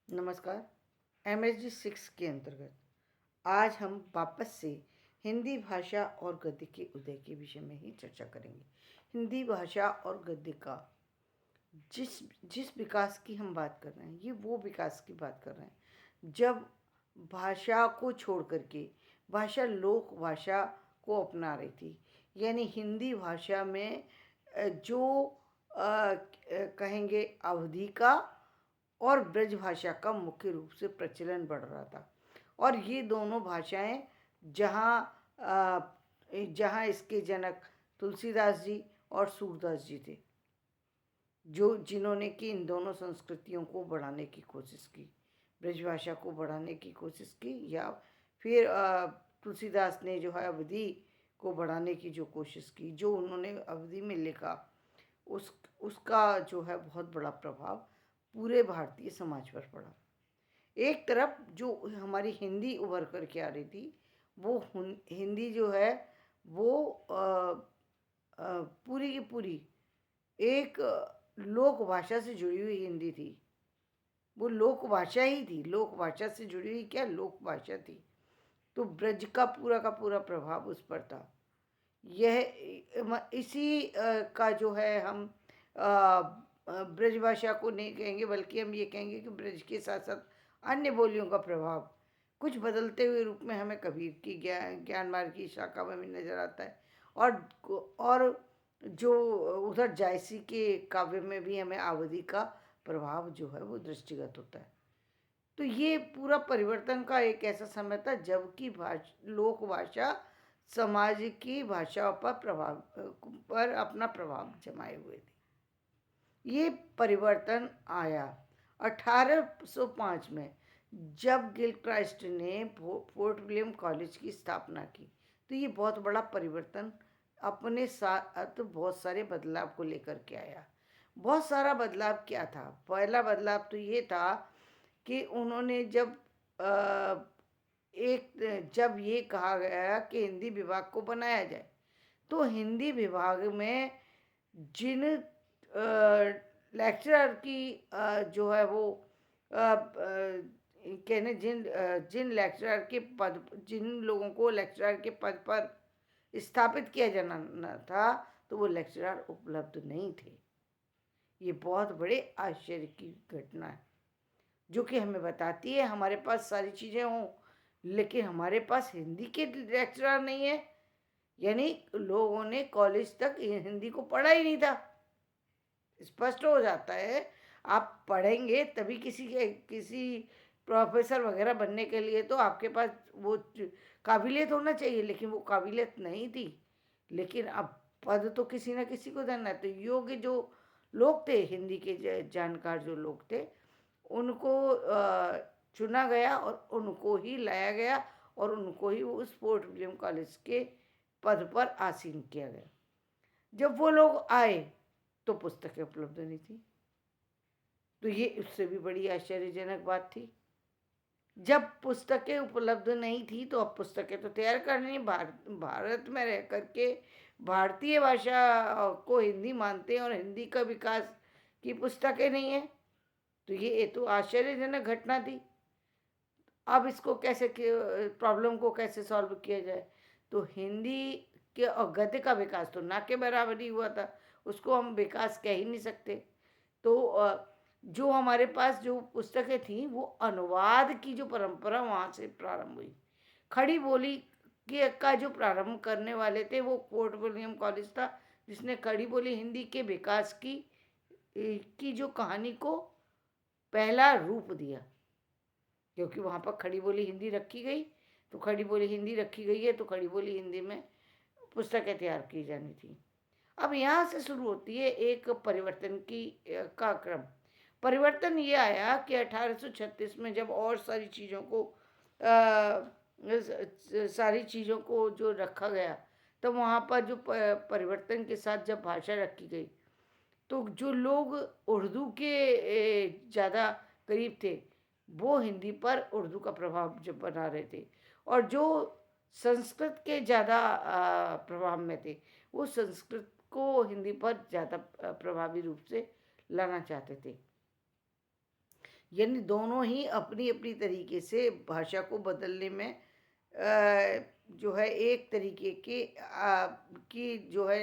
नमस्कार। MSG 6 के अंतर्गत आज हम वापस से हिंदी भाषा और गद्य के उदय के विषय में ही चर्चा करेंगे। हिंदी भाषा और गद्य का जिस जिस विकास की हम बात कर रहे हैं, ये वो विकास की बात कर रहे हैं जब भाषा को छोड़ करके भाषा लोक भाषा को अपना रही थी। यानी हिंदी भाषा में जो कहेंगे अवधि का और ब्रज भाषा का मुख्य रूप से प्रचलन बढ़ रहा था। और ये दोनों भाषाएं जहाँ जहाँ इसके जनक तुलसीदास जी और सूरदास जी थे, जो जिन्होंने कि इन दोनों संस्कृतियों को बढ़ाने की कोशिश की, ब्रजभाषा को बढ़ाने की कोशिश की, या फिर तुलसीदास ने जो है अवधि को बढ़ाने की जो कोशिश की, जो उन्होंने अवधि में लिखा, उसका जो है बहुत बड़ा प्रभाव पूरे भारतीय समाज पर पड़ा। एक तरफ जो हमारी हिंदी उभर कर के आ रही थी, वो हिंदी जो है वो पूरी की पूरी एक लोक भाषा से जुड़ी हुई हिंदी थी। वो लोक भाषा ही थी, लोक भाषा से जुड़ी हुई क्या लोक भाषा थी। तो ब्रज का पूरा प्रभाव उस पर था। यह इसी का जो है हम ब्रज भाषा को नहीं कहेंगे, बल्कि हम ये कहेंगे कि ब्रज के साथ साथ अन्य बोलियों का प्रभाव कुछ बदलते हुए रूप में हमें कबीर की ज्ञान मार्ग की शाखा में भी नजर आता है। और जो उधर जायसी के काव्य में भी हमें अवधि का प्रभाव जो है वो दृष्टिगत होता है। तो ये पूरा परिवर्तन का एक ऐसा समय था जबकि लोक भाषा समाज की भाषाओं पर अपना प्रभाव जमाए हुए थे। ये परिवर्तन आया 1805 में, जब गिलक्राइस्ट ने फोर्ट विलियम कॉलेज की स्थापना की। तो ये बहुत बड़ा परिवर्तन अपने साथ बहुत सारे बदलाव को लेकर के आया। बहुत सारा बदलाव क्या था? पहला बदलाव तो ये था कि उन्होंने जब ये कहा गया कि हिंदी विभाग को बनाया जाए, तो हिंदी विभाग में जिन लेक्चरर की जो है वो कहने जिन लेक्चरर के पद जिन लोगों को लेक्चरर के पद पर स्थापित किया जाना था, तो वो लेक्चरर उपलब्ध नहीं थे। ये बहुत बड़े आश्चर्य की घटना है, जो कि हमें बताती है हमारे पास सारी चीज़ें हों, लेकिन हमारे पास हिंदी के लेक्चरर नहीं है। यानी लोगों ने कॉलेज तक हिंदी को पढ़ा ही नहीं था। स्पष्ट हो जाता है, आप पढ़ेंगे तभी किसी प्रोफेसर वगैरह बनने के लिए तो आपके पास वो काबिलियत होना चाहिए, लेकिन वो काबिलियत नहीं थी। लेकिन अब पद तो किसी न किसी को देना है, तो योग्य जो लोग थे, हिंदी के जानकार जो लोग थे, उनको चुना गया और उनको ही लाया गया और उनको ही उस फोर्ट विलियम कॉलेज के पद पर आसीन किया गया। जब वो लोग आए तो पुस्तकें उपलब्ध नहीं थी। तो ये उससे भी बड़ी आश्चर्यजनक बात थी। जब पुस्तकें उपलब्ध नहीं थी तो अब पुस्तकें तो तैयार करनी, भारत में रह करके भारतीय भाषा को हिंदी मानते हैं और हिंदी का विकास की पुस्तकें नहीं है, तो ये तो आश्चर्यजनक घटना थी। अब इसको कैसे प्रॉब्लम को कैसे सॉल्व किया जाए? तो हिंदी के और गद्य का विकास तो ना के बराबर ही हुआ था, उसको हम विकास कह ही नहीं सकते। तो जो हमारे पास जो पुस्तकें थी वो अनुवाद की जो परंपरा वहाँ से प्रारंभ हुई। खड़ी बोली के का जो प्रारंभ करने वाले थे वो फोर्ट विलियम कॉलेज था, जिसने खड़ी बोली हिंदी के विकास की जो कहानी को पहला रूप दिया। क्योंकि वहाँ पर खड़ी बोली हिंदी रखी गई, तो खड़ी बोली हिंदी रखी गई है तो खड़ी बोली हिंदी में पुस्तकें तैयार की जानी थी। अब यहाँ से शुरू होती है एक परिवर्तन का क्रम। परिवर्तन ये आया कि 1836 में जब और सारी चीज़ों को जो रखा गया, तो वहाँ पर जो परिवर्तन के साथ जब भाषा रखी गई, तो जो लोग उर्दू के ज़्यादा करीब थे, वो हिंदी पर उर्दू का प्रभाव जब बना रहे थे, और जो संस्कृत के ज़्यादा प्रभाव में थे, वो संस्कृत को हिंदी पर ज़्यादा प्रभावी रूप से लाना चाहते थे। यानी दोनों ही अपनी अपनी तरीके से भाषा को बदलने में जो है एक तरीके की जो है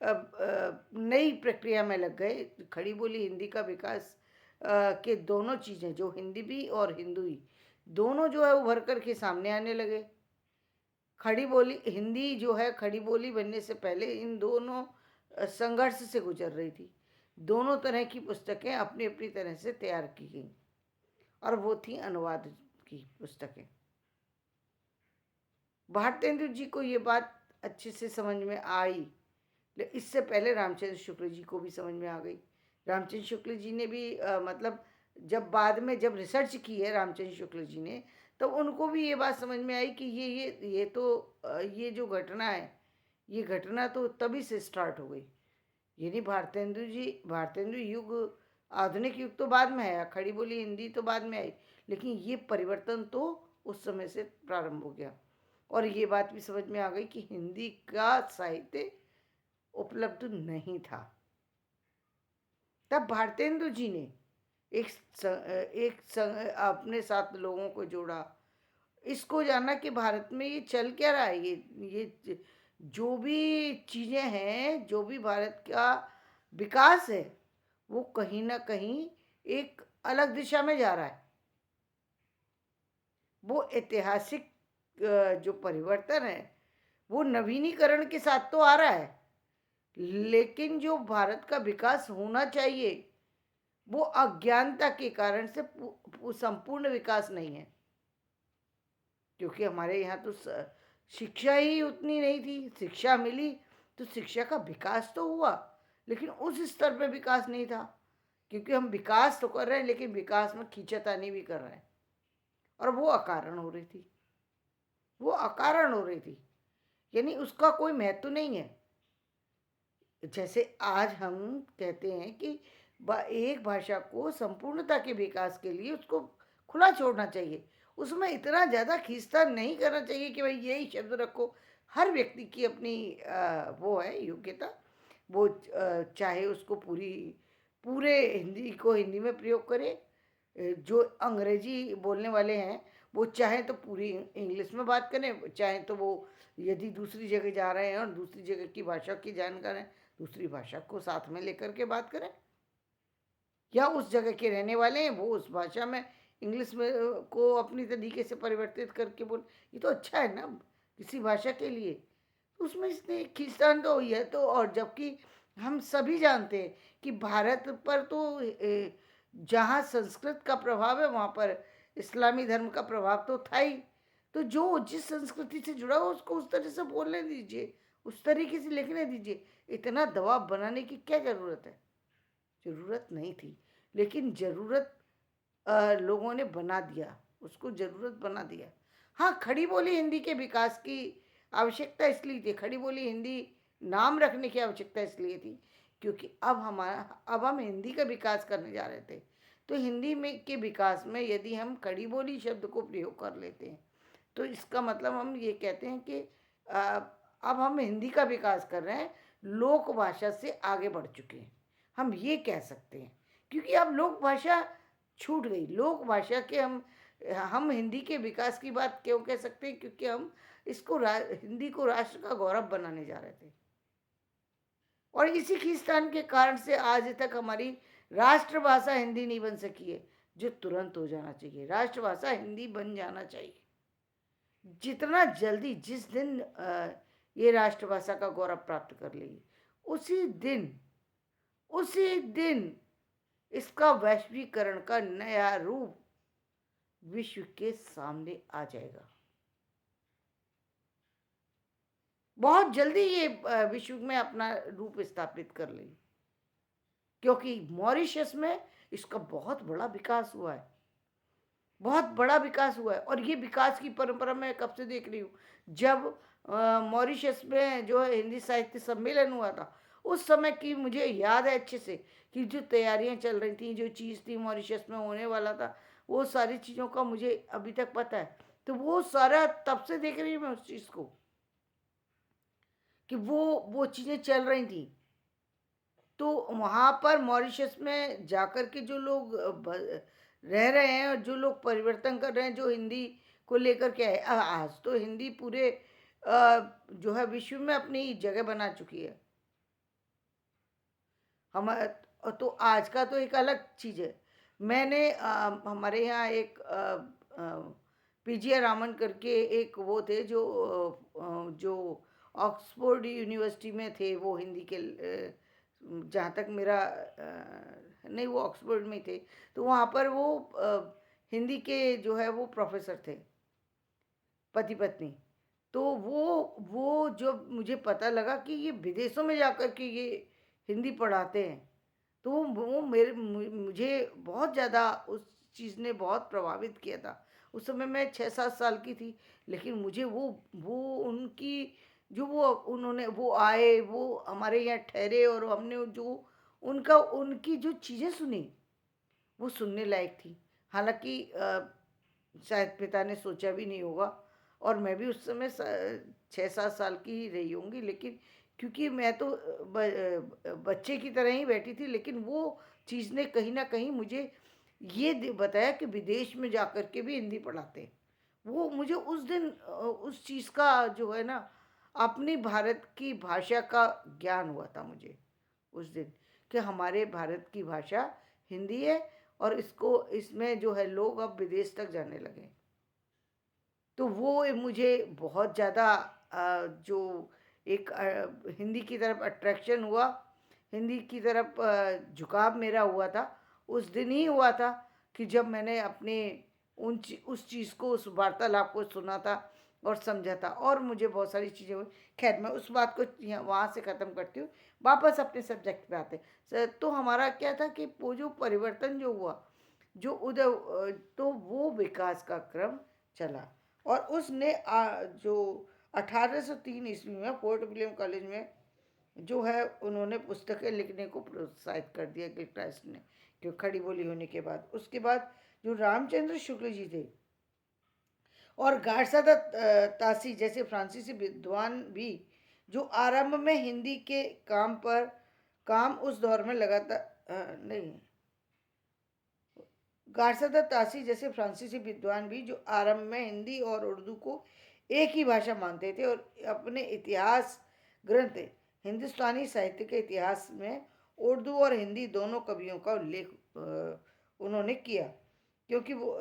नई प्रक्रिया में लग गए। खड़ी बोली हिंदी का विकास के दोनों चीज़ें, जो हिंदी भी और हिंदुई दोनों जो है उभर कर के सामने आने लगे। खड़ी बोली हिंदी जो है खड़ी बोली बनने से पहले इन दोनों संघर्ष से गुजर रही थी। दोनों तरह की पुस्तकें अपनी अपनी तरह से तैयार की गई और वो थी अनुवाद की पुस्तकें। भारतेंदु जी को ये बात अच्छे से समझ में आई। इससे पहले रामचंद्र शुक्ल जी को भी समझ में आ गई। रामचंद्र शुक्ल जी ने भी मतलब जब बाद में जब रिसर्च की है रामचंद्र शुक्ल जी ने, तो उनको भी ये बात समझ में आई कि ये तो ये जो घटना है, ये घटना तो तभी से स्टार्ट हो गई। यानी भारतेंदु युग, आधुनिक युग तो बाद में आया, खड़ी बोली हिंदी तो बाद में आई, लेकिन ये परिवर्तन तो उस समय से प्रारंभ हो गया। और ये बात भी समझ में आ गई कि हिंदी का साहित्य उपलब्ध नहीं था। तब भारतेंदु जी ने अपने साथ लोगों को जोड़ा, इसको जाना कि भारत में ये चल क्या रहा है। ये जो भी चीज़ें हैं, जो भी भारत का विकास है, वो कहीं ना कहीं एक अलग दिशा में जा रहा है। वो ऐतिहासिक जो परिवर्तन है वो नवीनीकरण के साथ तो आ रहा है, लेकिन जो भारत का विकास होना चाहिए वो अज्ञानता के कारण से संपूर्ण विकास नहीं है। क्योंकि हमारे यहाँ तो शिक्षा ही उतनी नहीं थी। शिक्षा मिली तो शिक्षा का विकास तो हुआ, लेकिन उस स्तर पे विकास नहीं था। क्योंकि हम विकास तो कर रहे हैं, लेकिन विकास में खींचातानी भी कर रहे हैं, और वो अकारण हो रही थी। वो अकारण हो रही थी, यानी उसका कोई महत्व नहीं है। जैसे आज हम कहते हैं कि एक भाषा को संपूर्णता के विकास के लिए उसको खुला छोड़ना चाहिए, उसमें इतना ज़्यादा खींचतान नहीं करना चाहिए कि भाई यही शब्द रखो। हर व्यक्ति की अपनी वो है योग्यता। वो चाहे उसको पूरे हिंदी को हिंदी में प्रयोग करे। जो अंग्रेजी बोलने वाले हैं वो चाहे तो पूरी इंग्लिश में बात करें, चाहे तो वो यदि दूसरी जगह जा रहे हैं और दूसरी जगह की भाषा की जानकार हैं, दूसरी भाषा को साथ में लेकर के बात करें। या उस जगह के रहने वाले हैं, वो उस भाषा में इंग्लिश में को अपनी तरीके से परिवर्तित करके बोल, ये तो अच्छा है ना किसी भाषा के लिए। तो उसमें इसने खींचतान तो हुई है। तो और जबकि हम सभी जानते हैं कि भारत पर तो जहाँ संस्कृत का प्रभाव है वहाँ पर इस्लामी धर्म का प्रभाव तो था ही। तो जो जिस संस्कृति से जुड़ा हो उसको उस तरह से बोलने दीजिए, उस तरीके से लिखने दीजिए। इतना दबाव बनाने की क्या ज़रूरत है? ज़रूरत नहीं थी, लेकिन ज़रूरत लोगों ने बना दिया, उसको ज़रूरत बना दिया। हाँ, खड़ी बोली हिंदी के विकास की आवश्यकता इसलिए थी, खड़ी बोली हिंदी नाम रखने की आवश्यकता इसलिए थी क्योंकि अब हम हिंदी का विकास करने जा रहे थे। तो हिंदी में के विकास में यदि हम खड़ी बोली शब्द को प्रयोग कर लेते हैं, तो इसका मतलब हम ये कहते हैं कि अब हम हिंदी का विकास कर रहे हैं, लोक भाषा से आगे बढ़ चुके हैं, हम ये कह सकते हैं। क्योंकि अब लोक भाषा छूट गई। लोक भाषा के हम हिंदी के विकास की बात क्यों कह सकते हैं? क्योंकि हम हिंदी को राष्ट्र का गौरव बनाने जा रहे थे, और इसी खींचतान के कारण से आज तक हमारी राष्ट्रभाषा हिंदी नहीं बन सकी है, जो तुरंत हो जाना चाहिए। राष्ट्रभाषा हिंदी बन जाना चाहिए जितना जल्दी। जिस दिन ये राष्ट्रभाषा का गौरव प्राप्त कर लेगी, उसी दिन इसका वैश्वीकरण का नया रूप विश्व के सामने आ जाएगा। बहुत जल्दी ये विश्व में अपना रूप स्थापित कर लेगी, क्योंकि मॉरिशस में इसका बहुत बड़ा विकास हुआ है, बहुत बड़ा विकास हुआ है। और ये विकास की परंपरा मैं कब से देख रही हूँ, जब मॉरिशस में जो है हिंदी साहित्य सम्मेलन हुआ था, उस समय की मुझे याद है अच्छे से कि जो तैयारियां चल रही थी, जो चीज़ थी मॉरिशस में होने वाला था, वो सारी चीज़ों का मुझे अभी तक पता है। तो वो सारा तब से देख रही हूँ मैं उस चीज़ को कि वो चीज़ें चल रही थी। तो वहाँ पर मॉरिशस में जाकर के जो लोग रह रहे हैं और जो लोग परिवर्तन कर रहे हैं, जो हिंदी को लेकर के आए, आज तो हिंदी पूरे जो है विश्व में अपनी जगह बना चुकी है। हम तो आज का तो एक अलग चीज़ है। मैंने हमारे यहाँ एक पीजीआर रामन करके एक वो थे जो ऑक्सफोर्ड यूनिवर्सिटी में थे, वो हिंदी के जहाँ तक मेरा नहीं, वो ऑक्सफोर्ड में थे। तो वहाँ पर वो हिंदी के जो है वो प्रोफेसर थे, पति पत्नी। तो वो जब मुझे पता लगा कि ये विदेशों में जाकर के ये हिंदी पढ़ाते हैं, तो वो मुझे बहुत ज़्यादा उस चीज़ ने बहुत प्रभावित किया था। उस समय मैं 6-7 साल की थी, लेकिन मुझे वो उनकी जो वो उन्होंने वो आए, वो हमारे यहाँ ठहरे और हमने जो उनकी जो चीज़ें सुनी, वो सुनने लायक थी। हालाँकि शायद पिता ने सोचा भी नहीं होगा, और मैं भी उस समय 6-7 साल की ही रही होंगी, लेकिन क्योंकि मैं तो बच्चे की तरह ही बैठी थी, लेकिन वो चीज़ ने कहीं न कहीं मुझे ये बताया कि विदेश में जाकर के भी हिंदी पढ़ाते हैं। वो मुझे उस दिन उस चीज़ का जो है ना, अपनी भारत की भाषा का ज्ञान हुआ था मुझे उस दिन, कि हमारे भारत की भाषा हिंदी है, और इसमें जो है लोग अब विदेश तक जाने लगे। तो वो मुझे बहुत ज़्यादा जो एक हिंदी की तरफ अट्रैक्शन हुआ, हिंदी की तरफ झुकाव मेरा हुआ था, उस दिन ही हुआ था कि जब मैंने अपने उस चीज़ को, उस वार्तालाप को सुना था और समझा था, और मुझे बहुत सारी चीज़ें हुई। खैर, मैं उस बात को यहाँ वहाँ से ख़त्म करती हूँ, वापस अपने सब्जेक्ट पे आते हैं। तो हमारा क्या था कि वो जो परिवर्तन जो हुआ, जो उधर तो वो विकास का क्रम चला, और उसने जो 1803 ईस्वी में फोर्ट विलियम कॉलेज में जो है उन्होंने पुस्तकें लिखने को प्रोत्साहित कर दिया गिलक्रास्ट ने, जो खड़ी बोली होने के बाद। उसके बाद जो रामचंद्र शुक्ल जी थे और गारसादा तासी जैसे फ्रांसीसी विद्वान भी, जो आरंभ में हिंदी के काम उस दौर में लगातार नहीं, गारसादा तासी जैसे फ्रांसीसी विद्वान भी, जो आरंभ में हिंदी और उर्दू को एक ही भाषा मानते थे, और अपने इतिहास ग्रंथ हिंदुस्तानी साहित्य के इतिहास में उर्दू और हिंदी दोनों कवियों का उल्लेख उन्होंने किया, क्योंकि वो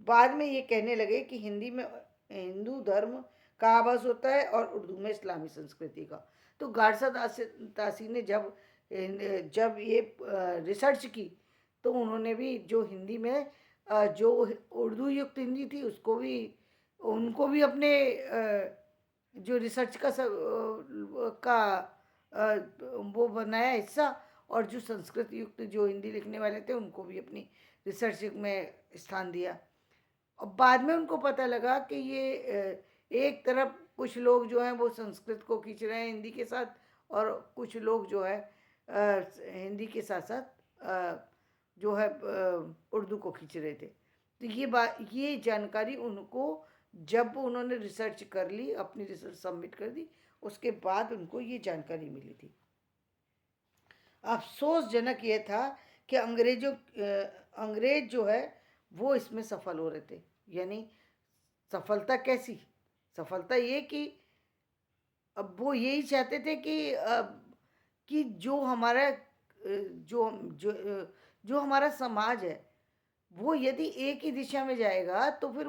बाद में ये कहने लगे कि हिंदी में हिंदू धर्म का आभास होता है और उर्दू में इस्लामी संस्कृति का। तो गारसा तासी ने जब ये रिसर्च की, तो उन्होंने भी जो हिंदी में जो उर्दू युक्त हिंदी थी, उनको भी अपने जो रिसर्च का वो बनाया हिस्सा, और जो संस्कृत युक्त जो हिंदी लिखने वाले थे, उनको भी अपनी रिसर्च में स्थान दिया। और बाद में उनको पता लगा कि ये एक तरफ कुछ लोग जो हैं वो संस्कृत को खींच रहे हैं हिंदी के साथ, और कुछ लोग जो है हिंदी के साथ साथ जो है उर्दू को खींच रहे थे। तो ये जानकारी उनको, जब उन्होंने रिसर्च कर ली, अपनी रिसर्च सबमिट कर दी, उसके बाद उनको ये जानकारी मिली थी। अफसोसजनक ये था कि अंग्रेज जो है वो इसमें सफल हो रहे थे। यानी सफलता कैसी? सफलता ये कि अब वो यही चाहते थे कि जो हमारा जो जो जो हमारा समाज है, वो यदि एक ही दिशा में जाएगा, तो फिर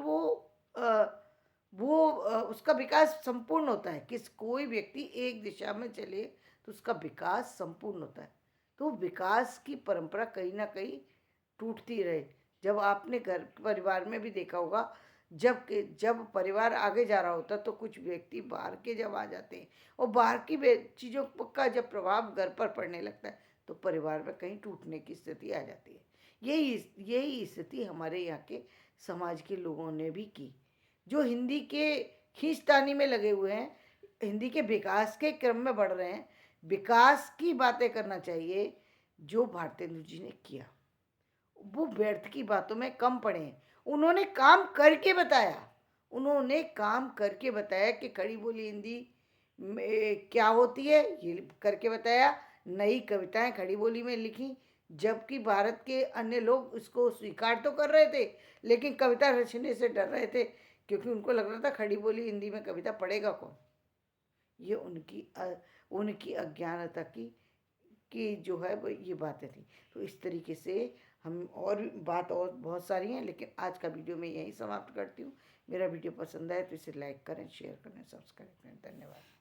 उसका विकास संपूर्ण होता है। कोई व्यक्ति एक दिशा में चले तो उसका विकास संपूर्ण होता है। तो विकास की परंपरा कहीं ना कहीं टूटती रहे। जब आपने घर परिवार में भी देखा होगा, जब परिवार आगे जा रहा होता, तो कुछ व्यक्ति बाहर के जब आ जाते हैं, और बाहर की चीज़ों का जब प्रभाव घर पर पड़ने लगता है, तो परिवार में कहीं टूटने की स्थिति आ जाती है। यही स्थिति हमारे यहाँ के समाज के लोगों ने भी की, जो हिंदी के खींचतानी में लगे हुए हैं, हिंदी के विकास के क्रम में बढ़ रहे हैं। विकास की बातें करना चाहिए, जो भारतेंदु जी ने किया, वो व्यर्थ की बातों में कम पड़े हैं। उन्होंने काम करके बताया, कि खड़ी बोली हिंदी में क्या होती है, ये करके बताया। नई कविताएं खड़ी बोली में लिखी, जबकि भारत के अन्य लोग इसको स्वीकार तो कर रहे थे, लेकिन कविता रचने से डर रहे थे, क्योंकि उनको लग रहा था खड़ी बोली हिंदी में कविता पढ़ेगा कौन। ये उनकी अज्ञानता की जो है वो ये बातें थी। तो इस तरीके से हम और बात और बहुत सारी हैं, लेकिन आज का वीडियो मैं यहीं समाप्त करती हूँ। मेरा वीडियो पसंद आए तो इसे लाइक करें, शेयर करें, सब्सक्राइब करें। धन्यवाद।